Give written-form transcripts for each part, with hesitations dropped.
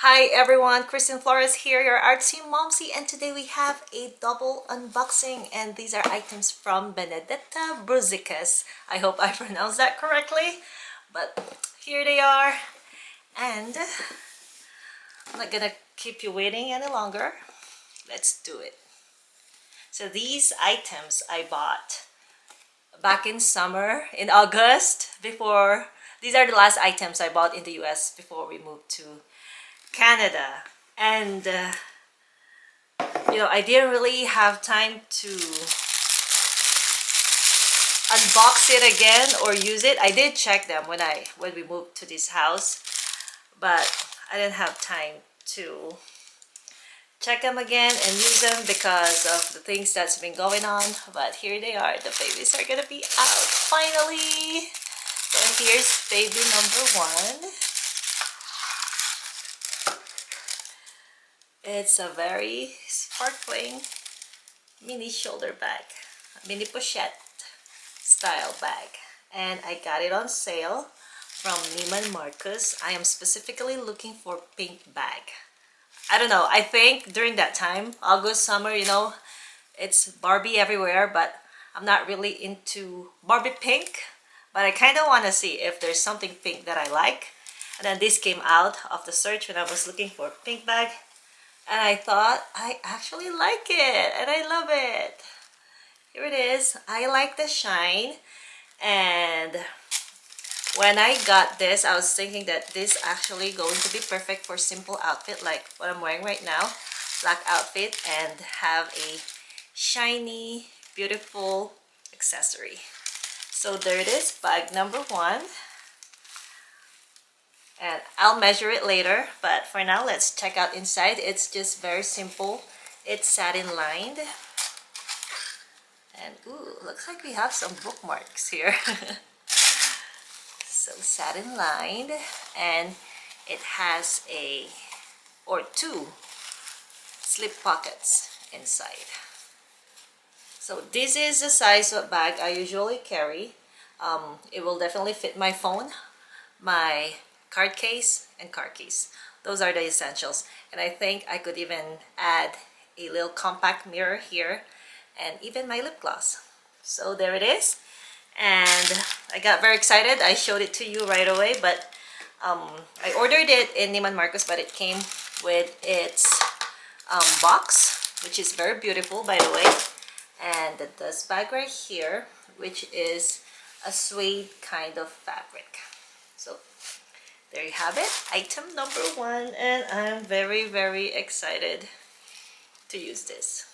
Hi everyone, Kristen Flores here, your artsy momsy, and today we have a double unboxing, and these are items from Benedetta Bruzziches. I hope I pronounced that correctly, but here they are, and I'm not gonna keep you waiting any longer. Let's do it. So these items I bought back in summer, in August, before. These are the last items I bought in the US before we moved to Canada, and I didn't really have time to unbox it again or use it. I did check them when we moved to this house, but I didn't have time to check them again and use them because of the things that's been going on. But here they are. The babies are gonna be out finally. So here's baby number one. It's a very sparkling mini shoulder bag, mini pochette style bag, and I got it on sale from Neiman Marcus. I am specifically looking for pink bag. I don't know, I think during that time, August, summer, it's Barbie everywhere, but I'm not really into Barbie pink, but I kind of want to see if there's something pink that I like. And then this came out of the search when I was looking for a pink bag. And I thought, I actually like it, and I love it. Here it is. I like the shine. And when I got this, I was thinking that this actually going to be perfect for simple outfit like what I'm wearing right now. Black outfit, and have a shiny, beautiful accessory. So there it is, bag number one. And I'll measure it later, but for now let's check out inside. It's just very simple. It's satin lined, and ooh, looks like we have some bookmarks here. So satin lined, and it has two slip pockets inside. So this is the size of bag I usually carry. It will definitely fit my phone, my card case, and car keys. Those are the essentials. And I think I could even add a little compact mirror here, and even my lip gloss. So there it is. And I got very excited. I showed it to you right away, but I ordered it in Neiman Marcus, but it came with its box, which is very beautiful, by the way. And the dust bag right here, which is a suede kind of fabric. So there you have it, item number one, and I'm very, very excited to use this.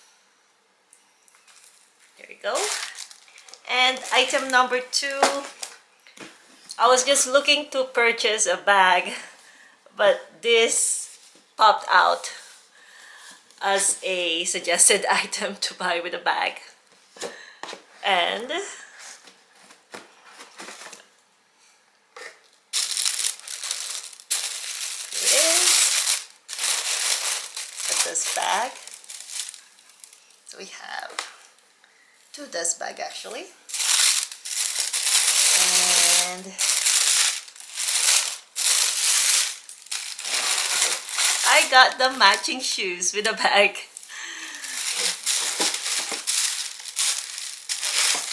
There you go. And item number two, I was just looking to purchase a bag, but this popped out as a suggested item to buy with a bag. And dust bag. So we have two dust bag actually, and I got the matching shoes with the bag,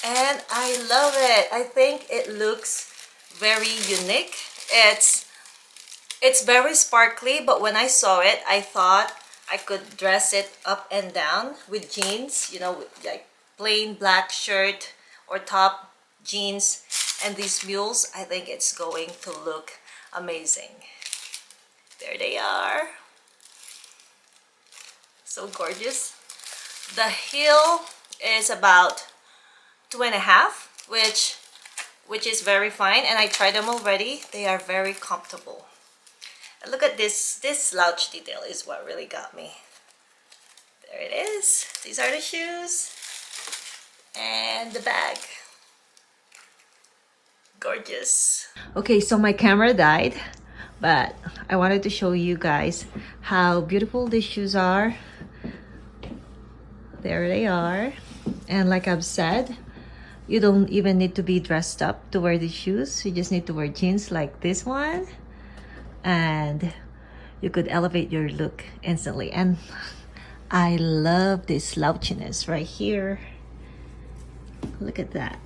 and I love it. I think it looks very unique. It's very sparkly, but when I saw it, I thought I could dress it up and down with jeans, with like plain black shirt or top, jeans, and these mules. I think it's going to look amazing. There they are. So gorgeous. The heel is about 2.5, which is very fine, and I tried them already. They are very comfortable. Look at this slouch detail is what really got me. There it is. These are the shoes and the bag. Gorgeous. Okay, so my camera died, but I wanted to show you guys how beautiful these shoes are. There they are. And like I've said, you don't even need to be dressed up to wear these shoes. You just need to wear jeans like this one, and you could elevate your look instantly. And I love this slouchiness right here. Look at that.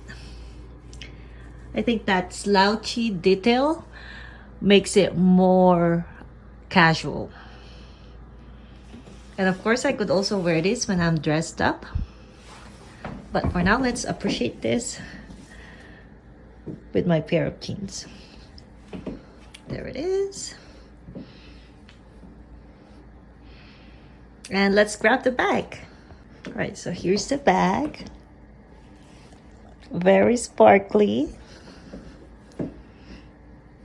I think that slouchy detail makes it more casual. And of course, I could also wear this when I'm dressed up. But for now, let's appreciate this with my pair of jeans. There it is. And let's grab the bag. All right, so here's the bag. Very sparkly.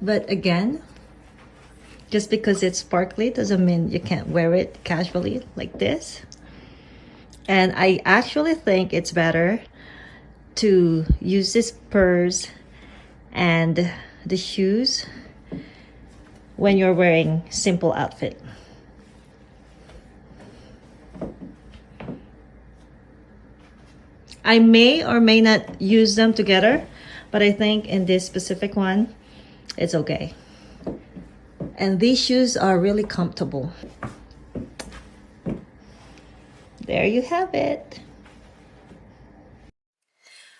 But again, just because it's sparkly doesn't mean you can't wear it casually like this. And I actually think it's better to use this purse and the shoes when you're wearing simple outfit. I may or may not use them together, but I think in this specific one, it's okay. And these shoes are really comfortable. There you have it.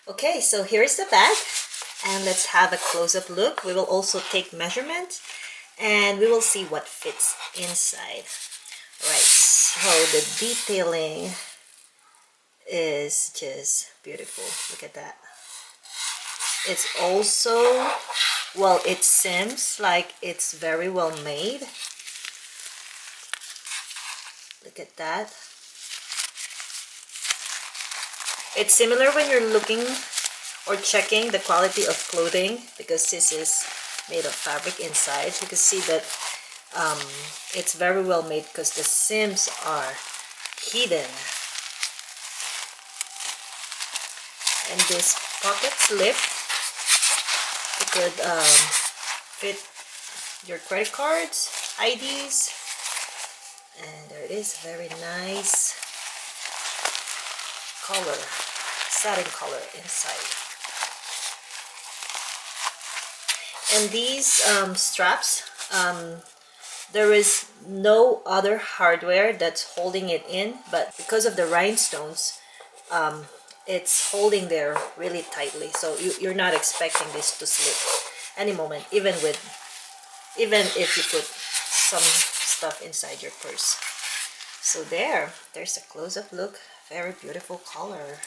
Okay, so here's the bag. And let's have a close-up look. We will also take measurement and we will see what fits inside. Right, so the detailing is just beautiful. Look at that. It's also, well, it seems like it's very well made. Look at that. It's similar when you're looking or checking the quality of clothing, because this is made of fabric inside. You can see that it's very well made because the seams are hidden. And this pocket slip, you could fit your credit cards, IDs, and there it is. Very nice color, satin color inside. And these straps, there is no other hardware that's holding it in, but because of the rhinestones, it's holding there really tightly, so you're not expecting this to slip any moment, even if you put some stuff inside your purse. So there's a close-up look. Very beautiful color.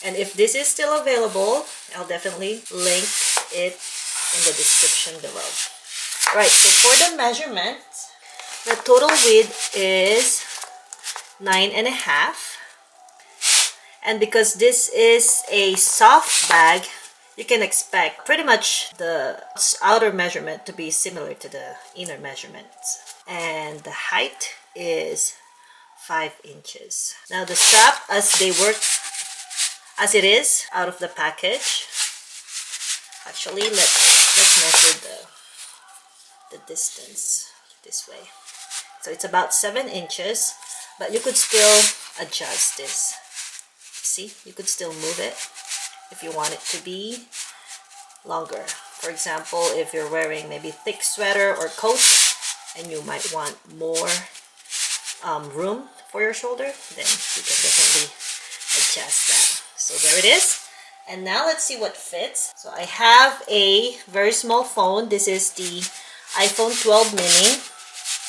And if this is still available, I'll definitely link it in the description below. Right, so for the measurement, the total width is 9.5. And because this is a soft bag, you can expect pretty much the outer measurement to be similar to the inner measurements. And the height is 5 inches. Now the strap, as they work, as it is out of the package, actually let's measure the distance this way. So it's about 7 inches, but you could still adjust this. See, you could still move it if you want it to be longer. For example, if you're wearing maybe thick sweater or coat and you might want more room for your shoulder, then you can definitely adjust that. So there it is. And now let's see what fits. So I have a very small phone. This is the iPhone 12 mini.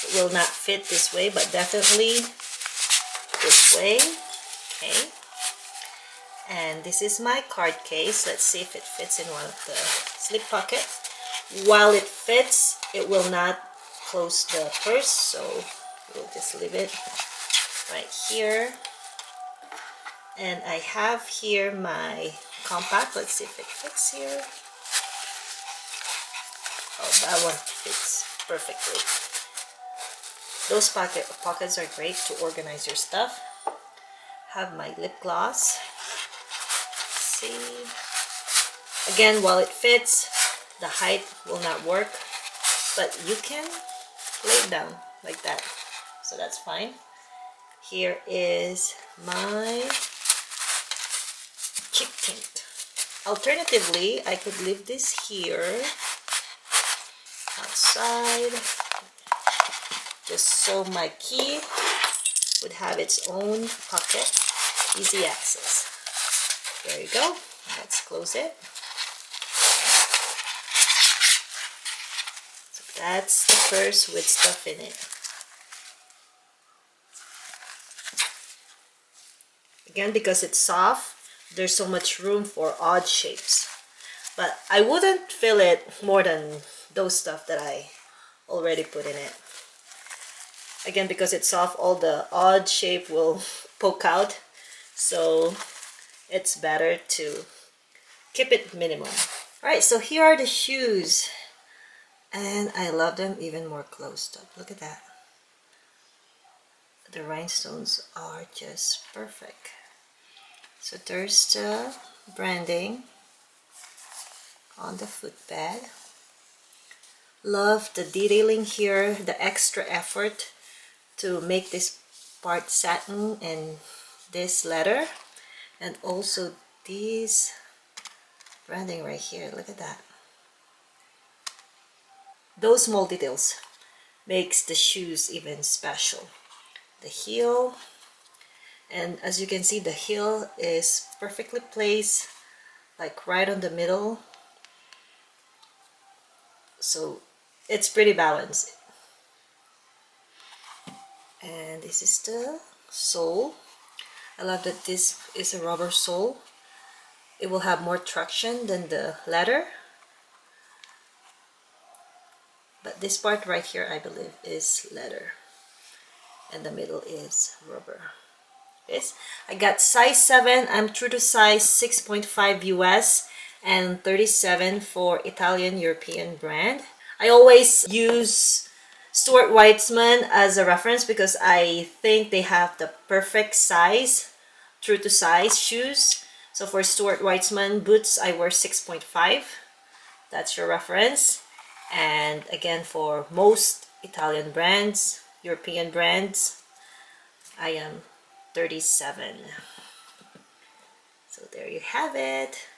It will not fit this way, but definitely this way. Okay. And this is my card case. Let's see if it fits in one of the slip pocket. While it fits, it will not close the purse, so we'll just leave it right here. And I have here my compact. Let's see if it fits here. Oh, that one fits perfectly. Those pockets are great to organize your stuff. Have my lip gloss. See, again, while it fits, the height will not work, but you can lay it down like that, so that's fine. Here is my cheek tint. Alternatively, I could leave this here outside. just so my key would have its own pocket, easy access. There you go. Let's close it. So that's the purse with stuff in it. Again, because it's soft, there's so much room for odd shapes. But I wouldn't fill it more than those stuff that I already put in it. Again, because it's soft, all the odd shape will poke out. So it's better to keep it minimum. Alright, so here are the shoes. And I love them even more closed up. Look at that. The rhinestones are just perfect. So there's the branding on the footbed. Love the detailing here, the extra effort to make this part satin and this leather, and also these branding right here. Look at that. Those small details makes the shoes even special. The heel, and as you can see, the heel is perfectly placed, like right on the middle, so it's pretty balanced. And this is the sole. I love that this is a rubber sole. It will have more traction than the leather, but this part right here I believe is leather, and the middle is rubber. This I got size 7. I'm true to size 6.5 US and 37 for Italian European brand. I always use Stuart Weitzman as a reference because I think they have the perfect size, true to size shoes. So for Stuart Weitzman boots, I wear 6.5. That's your reference. And again, for most Italian brands, European brands, I am 37. So there you have it.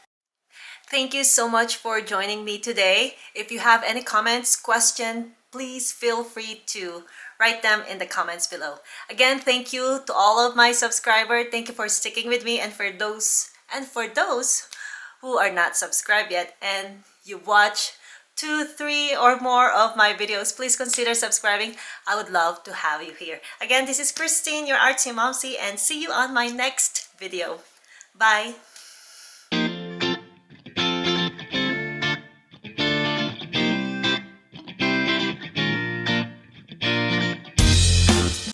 Thank you so much for joining me today. If you have any comments, questions, please feel free to write them in the comments below. Again, thank you to all of my subscribers. Thank you for sticking with me, and for those who are not subscribed yet and you watch 2, 3 or more of my videos, please consider subscribing. I would love to have you here. Again, this is Christine, your artsy momsy, and see you on my next video. Bye!